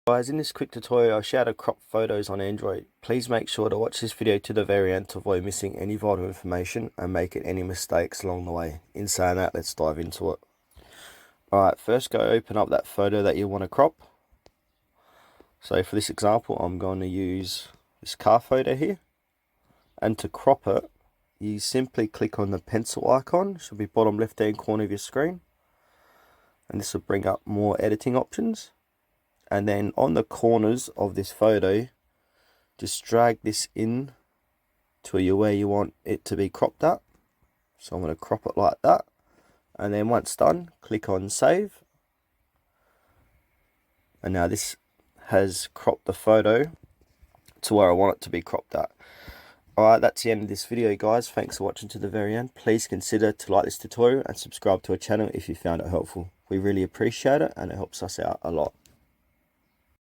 Guys, in this quick tutorial I'll show how to crop photos on Android. Please make sure to watch this video to the very end to avoid missing any vital information and making any mistakes along the way. In saying that, let's dive into it. Alright, first go open up that photo that you want to crop. So for this example I'm going to use this car photo here. And to crop it, you simply click on the pencil icon, should be bottom left hand corner of your screen. And this will bring up more editing options. And then on the corners of this photo, just drag this in to where you want it to be cropped at. So I'm going to crop it like that. And then once done, click on save. And now this has cropped the photo to where I want it to be cropped at. Alright, that's the end of this video, guys. Thanks for watching to the very end. Please consider to like this tutorial and subscribe to our channel if you found it helpful. We really appreciate it and it helps us out a lot.